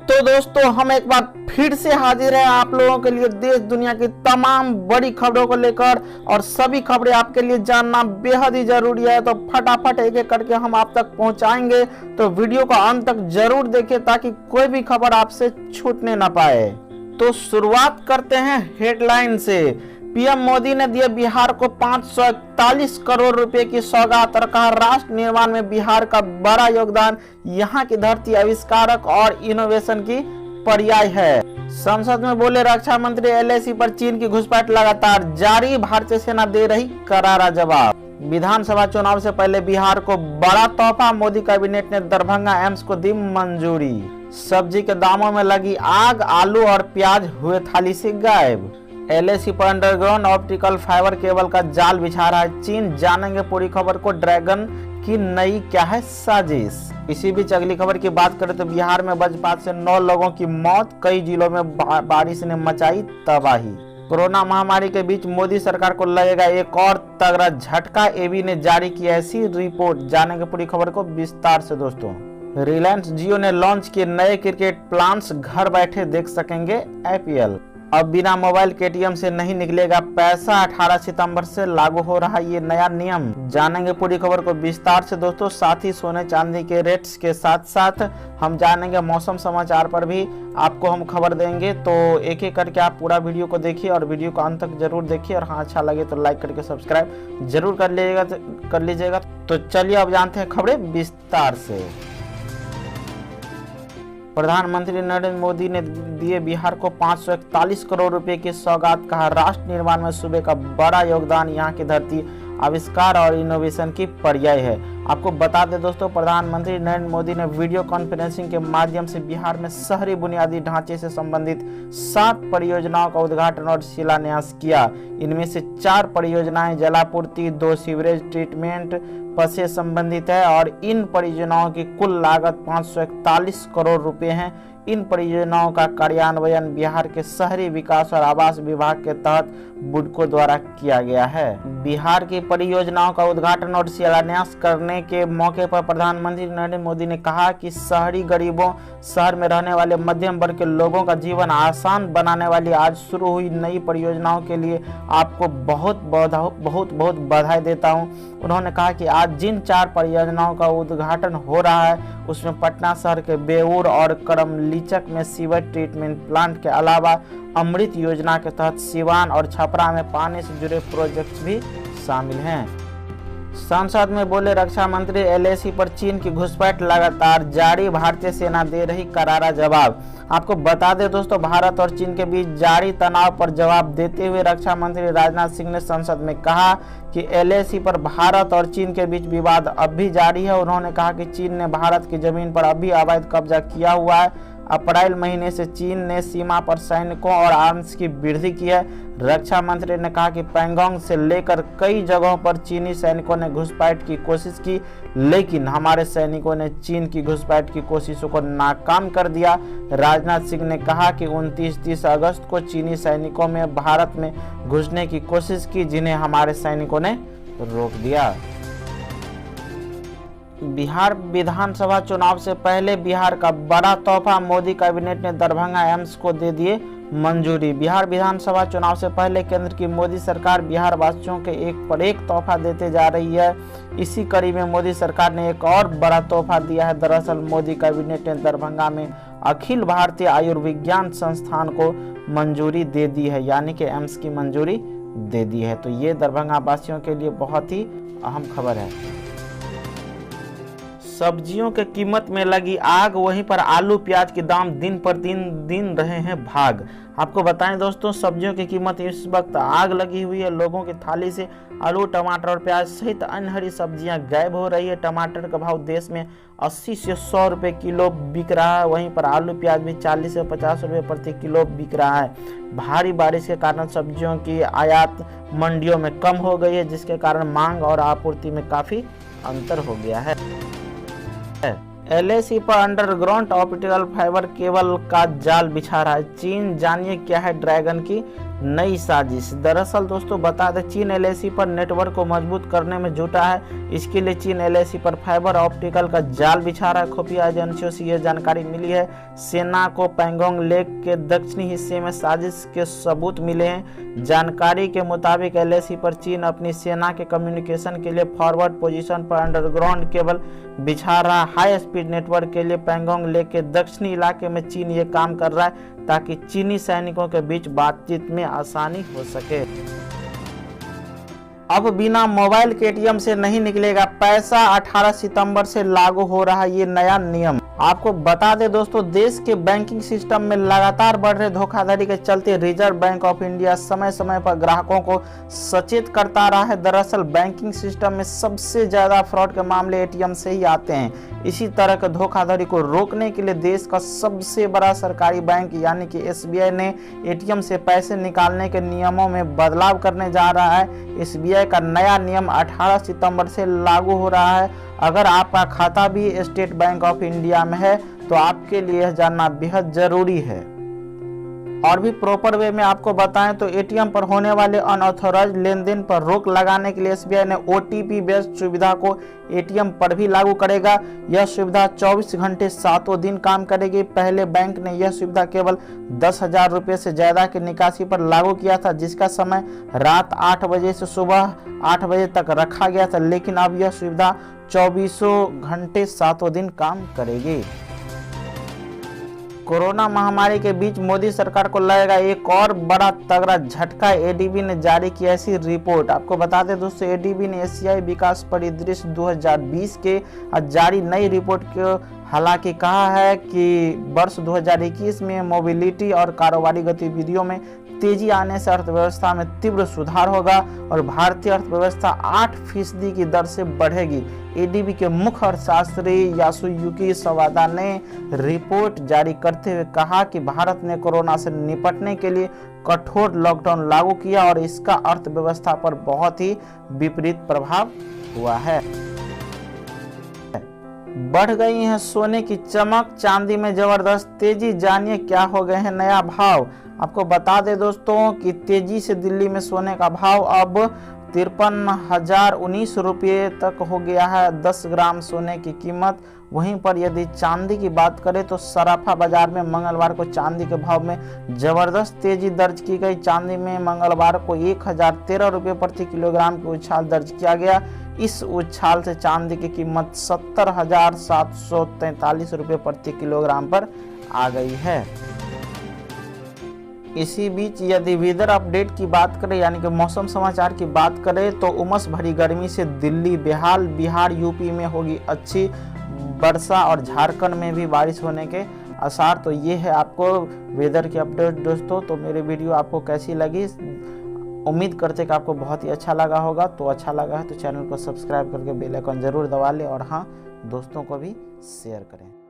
तो दोस्तों हम एक बार फिर से हाजिर हैं आप लोगों के लिए देश दुनिया की तमाम बड़ी खबरों को लेकर। और सभी खबरें आपके लिए जानना बेहद ही जरूरी है, तो फटाफट एक एक करके हम आप तक पहुंचाएंगे। तो वीडियो को अंत तक जरूर देखें ताकि कोई भी खबर आपसे छूटने ना पाए। तो शुरुआत करते हैं हेडलाइन से। पीएम मोदी ने दिए बिहार को 541 करोड़ रुपए की सौगात और कहा राष्ट्र निर्माण में बिहार का बड़ा योगदान, यहाँ की धरती आविष्कारक और इनोवेशन की पर्याय है। संसद में बोले रक्षा मंत्री एलएसी पर चीन की घुसपैठ लगातार जारी, भारतीय सेना दे रही करारा जवाब। विधानसभा चुनाव से पहले बिहार को बड़ा तोहफा, मोदी कैबिनेट ने दरभंगा एम्स को दी मंजूरी। सब्जी के दामों में लगी आग, आलू और प्याज हुए थाली से गायब। एलएसी पर अंडरग्राउंड ऑप्टिकल फाइबर केबल का जाल बिछा रहा है चीन, जानेंगे पूरी खबर को। ड्रैगन की नई क्या है साजिश। इसी बीच अगली खबर की बात करें तो बिहार में वज्रपात से 9 लोगों की मौत, कई जिलों में बारिश ने मचाई तबाही। कोरोना महामारी के बीच मोदी सरकार को लगेगा एक और तगड़ा झटका, एबी ने जारी की ऐसी रिपोर्ट। जानेंगे पूरी खबर को विस्तार से दोस्तों। रिलायंस जियो ने लॉन्च किए नए क्रिकेट प्लान्स, घर बैठे देख सकेंगे आईपीएल। अब बिना मोबाइल के एटीएम से नहीं निकलेगा पैसा, 18 सितंबर से लागू हो रहा ये नया नियम। जानेंगे पूरी खबर को विस्तार से दोस्तों। साथ ही सोने चांदी के रेट्स के साथ साथ हम जानेंगे मौसम समाचार पर भी आपको हम खबर देंगे। तो एक एक करके आप पूरा वीडियो को देखिए और वीडियो को अंत तक जरूर देखिए, और हाँ अच्छा लगे तो लाइक करके सब्सक्राइब जरूर कर लीजिएगा। तो चलिए अब जानते हैं खबरें विस्तार से। प्रधानमंत्री नरेंद्र मोदी ने दिए बिहार को 541 करोड़ रुपए की सौगात, कहा राष्ट्र निर्माण में सूबे का बड़ा योगदान, यहाँ की धरती आविष्कार और इनोवेशन की पर्याय है। आपको बता दें दोस्तों, प्रधानमंत्री नरेंद्र मोदी ने वीडियो कॉन्फ्रेंसिंग के माध्यम से बिहार में शहरी बुनियादी ढांचे से संबंधित 7 परियोजनाओं का उद्घाटन और शिलान्यास किया। इनमें से 4 परियोजनाएं जलापूर्ति, 2 सीवरेज ट्रीटमेंट से संबंधित है और इन परियोजनाओं की कुल लागत 541 करोड़ रुपए है। इन परियोजनाओं का कार्यान्वयन बिहार के शहरी विकास और आवास विभाग के तहत बुडको द्वारा किया गया है। बिहार की परियोजनाओं का उद्घाटन और शिलान्यास करने के मौके पर प्रधानमंत्री नरेंद्र मोदी ने कहा कि शहरी गरीबों, शहर में रहने वाले मध्यम वर्ग के लोगों का जीवन आसान बनाने वाली आज शुरू हुई नई परियोजनाओं के लिए आपको बहुत बहुत बधाई देता हूं। उन्होंने कहा कि आज जिन 4 परियोजनाओं का उद्घाटन हो रहा है उसमें पटना शहर के बेऊर और करमलीचक में सीवर ट्रीटमेंट प्लांट के अलावा अमृत योजना के तहत सिवान और छपरा में पानी से जुड़े प्रोजेक्ट्स भी शामिल हैं। संसद में बोले रक्षा मंत्री एलएसी पर चीन की घुसपैठ लगातार जारी, भारतीय सेना दे रही करारा जवाब। आपको बता दें दोस्तों, भारत और चीन के बीच जारी तनाव पर जवाब देते हुए रक्षा मंत्री राजनाथ सिंह ने संसद में कहा कि एलएसी पर भारत और चीन के बीच विवाद अब भी जारी है। उन्होंने कहा कि चीन ने भारत की जमीन पर अभी अवैध कब्जा किया हुआ है। अप्रैल महीने से चीन ने सीमा पर सैनिकों और आर्म्स की वृद्धि की है। रक्षा मंत्री ने कहा कि पैंगोंग से लेकर कई जगहों पर चीनी सैनिकों ने घुसपैठ की कोशिश की, लेकिन हमारे सैनिकों ने चीन की घुसपैठ की कोशिशों को नाकाम कर दिया। राजनाथ सिंह ने कहा कि 29-30 अगस्त को चीनी सैनिकों में भारत में घुसने की कोशिश की, जिन्हें हमारे सैनिकों ने रोक दिया। बिहार विधानसभा चुनाव से पहले बिहार का बड़ा तोहफा, मोदी कैबिनेट ने दरभंगा एम्स को दे दिए मंजूरी। बिहार विधानसभा चुनाव से पहले केंद्र की मोदी सरकार बिहार वासियों के एक पर एक तोहफा देते जा रही है। इसी कड़ी में मोदी सरकार ने एक और बड़ा तोहफा दिया है। दरअसल मोदी कैबिनेट ने दरभंगा में अखिल भारतीय आयुर्विज्ञान संस्थान को मंजूरी दे दी है, यानी कि एम्स की मंजूरी दे दी है। तो ये दरभंगा वासियों के लिए बहुत ही अहम खबर है। सब्जियों के कीमत में लगी आग, वहीं पर आलू प्याज के दाम दिन पर दिन रहे हैं भाग। आपको बताएं दोस्तों, सब्जियों की कीमत इस वक्त आग लगी हुई है। लोगों की थाली से आलू, टमाटर और प्याज सहित अन्य हरी सब्जियां गायब हो रही है। टमाटर का भाव देश में 80 से 100 रुपए किलो बिक रहा है। वहीं पर आलू प्याज भी 40 से 50 रुपए प्रति किलो बिक रहा है। भारी बारिश के कारण सब्जियों की आयात मंडियों में कम हो गई है, जिसके कारण मांग और आपूर्ति में काफी अंतर हो गया है। एलएसी पर अंडरग्राउंड ऑप्टिकल फाइबर केबल का जाल बिछा रहा है चीन, जानिए क्या है ड्रैगन की नई साजिश। दरअसल दोस्तों बता दें, चीन एलएसी पर नेटवर्क को मजबूत करने में जुटा है। इसके लिए चीन एलएसी पर फाइबर ऑप्टिकल का जाल बिछा रहा है। खुफिया एजेंसियों से यह जानकारी मिली है। सेना को पैंगोंग लेक के दक्षिणी हिस्से में साजिश के सबूत मिले हैं। जानकारी के मुताबिक एलएसी पर चीन अपनी सेना के कम्युनिकेशन के लिए फॉरवर्ड पोजीशन पर अंडरग्राउंड केबल बिछा रहा। हाई स्पीड नेटवर्क के लिए पैंगोंग लेक के दक्षिणी इलाके में चीन ये काम कर रहा है ताकि चीनी सैनिकों के बीच बातचीत में आसानी हो सके। अब बिना मोबाइल के एटीएम से नहीं निकलेगा पैसा। 18 सितंबर से लागू हो रहा ये नया नियम। आपको बता दें दोस्तों, देश के बैंकिंग सिस्टम में लगातार बढ़ रहे धोखाधड़ी के चलते रिजर्व बैंक ऑफ इंडिया समय समय पर ग्राहकों को सचेत करता रहा है। दरअसल बैंकिंग सिस्टम में सबसे ज्यादा फ्रॉड के मामले एटीएम से ही आते हैं। इसी तरह के धोखाधड़ी को रोकने के लिए देश का सबसे बड़ा सरकारी बैंक यानी कि एसबीआई ने एटीएम से पैसे निकालने के नियमों में बदलाव करने जा रहा है। एसबीआई का नया नियम 18 सितंबर से लागू हो रहा है। अगर आपका खाता भी स्टेट बैंक ऑफ इंडिया में है तो आपके लिए यह जानना बेहद जरूरी है। और भी प्रॉपर वे में आपको बताएं तो एटीएम पर होने वाले अनऑथोराइज्ड लेन देन पर रोक लगाने के लिए एसबीआई ने ओटीपी बेस्ड सुविधा को एटीएम पर भी लागू करेगा। यह सुविधा 24 घंटे 7 दिन काम करेगी। पहले बैंक ने यह सुविधा केवल 10,000 रुपये से ज्यादा की निकासी पर लागू किया था, जिसका समय रात 8 बजे से सुबह 8 बजे तक रखा गया था, लेकिन अब यह सुविधा 24 घंटे 7 दिन काम करेगी। कोरोना महामारी के बीच मोदी सरकार को लगेगा एक और बड़ा तगड़ा झटका। एडीबी ने जारी की ऐसी रिपोर्ट। आपको बता दें दोस्तों, एडीबी ने एशियाई विकास परिदृश्य 2020 के जारी नई रिपोर्ट को हालांकि कहा है कि वर्ष 2021 में मोबिलिटी और कारोबारी गतिविधियों में तेजी आने से अर्थव्यवस्था में तीव्र सुधार होगा और भारतीय अर्थव्यवस्था 8% की दर से बढ़ेगी। एडीबी के मुख्य अर्थशास्त्री यासुयुकी सवादा ने रिपोर्ट जारी करते हुए कहा कि भारत ने कोरोना से निपटने के लिए कठोर लॉकडाउन लागू किया और इसका अर्थव्यवस्था पर बहुत ही विपरीत प्रभाव हुआ है। बढ़ गई है सोने की चमक, चांदी में जबरदस्त तेजी। जानिए क्या हो गए हैं नया भाव। आपको बता दें दोस्तों कि तेजी से दिल्ली में सोने का भाव अब 53,019 रुपये तक हो गया है 10 ग्राम सोने की कीमत। वहीं पर यदि चांदी की बात करें तो सराफा बाजार में मंगलवार को चांदी के भाव में जबरदस्त तेजी दर्ज की गई। चांदी में मंगलवार को 1,013 रुपये प्रति किलोग्राम की उछाल दर्ज किया गया। इस उछाल से चांदी की कीमत 70,743 रुपये प्रति किलोग्राम पर आ गई है। इसी बीच यदि वेदर अपडेट की बात करें यानी कि मौसम समाचार की बात करें तो उमस भरी गर्मी से दिल्ली बेहाल। बिहार यूपी में होगी अच्छी वर्षा और झारखंड में भी बारिश होने के आसार। तो ये है आपको वेदर की अपडेट दोस्तों। तो मेरी वीडियो आपको कैसी लगी, उम्मीद करते कि आपको बहुत ही अच्छा लगा होगा। तो अच्छा लगा है तो चैनल को सब्सक्राइब करके बेल आइकन जरूर दबा लें और हाँ, दोस्तों को भी शेयर करें।